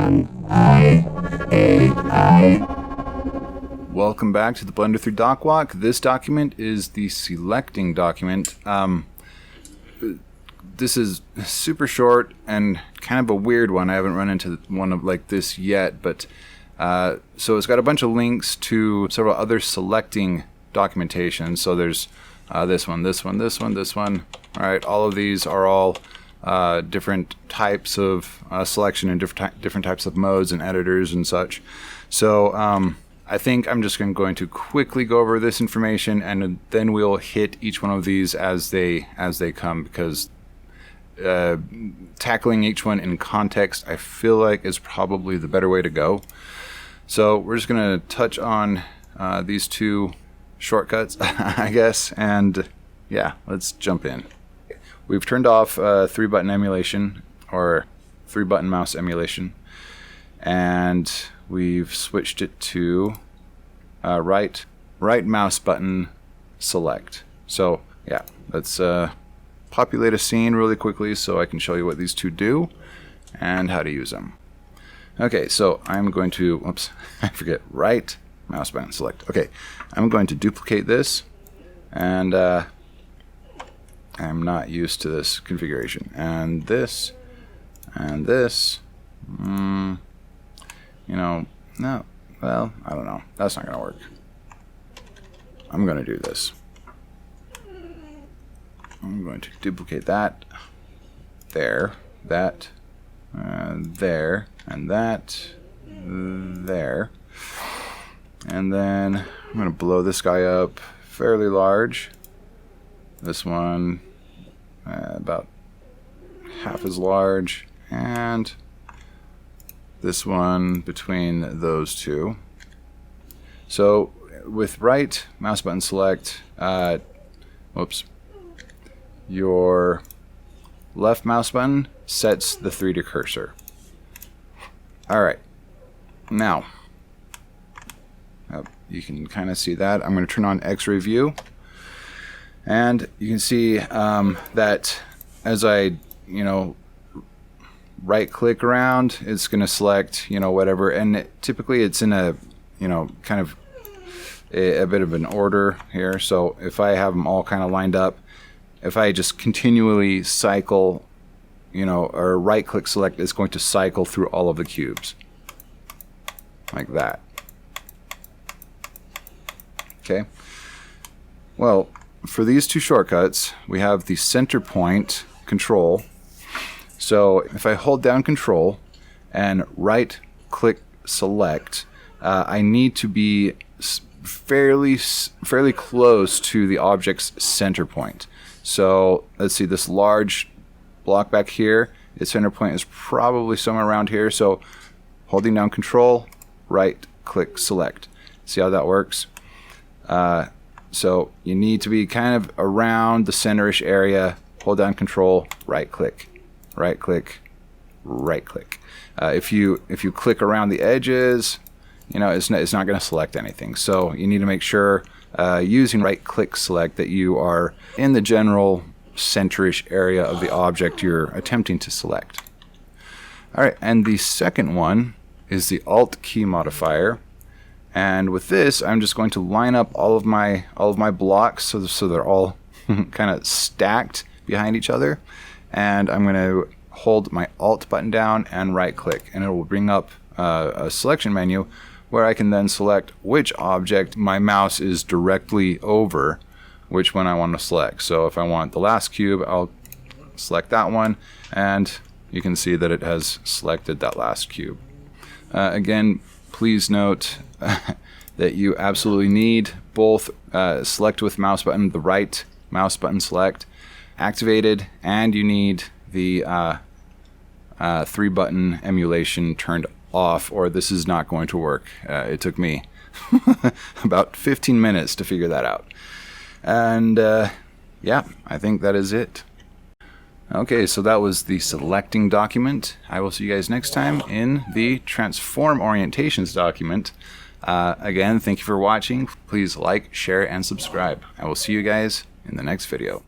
Welcome back to the Blender through Docwalk. This document is the selecting document. This is super short and kind of a weird one. I haven't run into one of like this yet, but so it's got a bunch of links to several other selecting documentation. So there's this one, this one, this one, this one. All right, all of these are all different types of selection and different types of modes and editors and such. So I think I'm just going to quickly go over this information, and then we'll hit each one of these as they come, because tackling each one in context, I feel like, is probably the better way to go. So we're just going to touch on these two shortcuts, I guess, and yeah, let's jump in. We've turned off 3-button emulation, or 3-button mouse emulation, and we've switched it to right mouse button select. So yeah, let's populate a scene really quickly so I can show you what these two do and how to use them. Okay, so I'm going to, whoops, I forget, right mouse button select. Okay, I'm going to duplicate this, and I'm not used to this configuration. And this, you know, no, well, I don't know. That's not going to work. I'm going to do this. I'm going to duplicate that, there, that, there, and that, there. And then I'm going to blow this guy up fairly large. This one about half as large, and this one between those two. So with right mouse button select, whoops, your left mouse button sets the 3D cursor. Alright, now you can kind of see that. I'm going to turn on X-ray view, and you can see that as I, right click around, it's going to select, whatever, and typically it's in a, kind of a bit of an order here. So if I have them all kind of lined up, if I just continually cycle, or right click select, it's going to cycle through all of the cubes like that. Okay. Well, for these two shortcuts, we have the center point control. So if I hold down control and right click select, I need to be fairly close to the object's center point. So let's see, this large block back here, its center point is probably somewhere around here. So holding down control, right click select. See how that works? So you need to be kind of around the center-ish area. Hold down control, right click, right click, right click. If you click around the edges, it's not going to select anything. So you need to make sure using right click select that you are in the general center-ish area of the object you're attempting to select. All right, and the second one is the Alt key modifier. And with this, I'm just going to line up all of my blocks so they're all kind of stacked behind each other. And I'm going to hold my Alt button down and right click, and it will bring up a selection menu where I can then select which object my mouse is directly over, which one I want to select. So if I want the last cube, I'll select that one, and you can see that it has selected that last cube. Again, please note that you absolutely need both select with mouse button, the right mouse button select, activated, and you need the 3-button emulation turned off, or this is not going to work. It took me about 15 minutes to figure that out. And yeah, I think that is it. Okay, so that was the selecting document. I will see you guys next time in the transform orientations document. Again, thank you for watching. Please like, share, and subscribe. I will see you guys in the next video.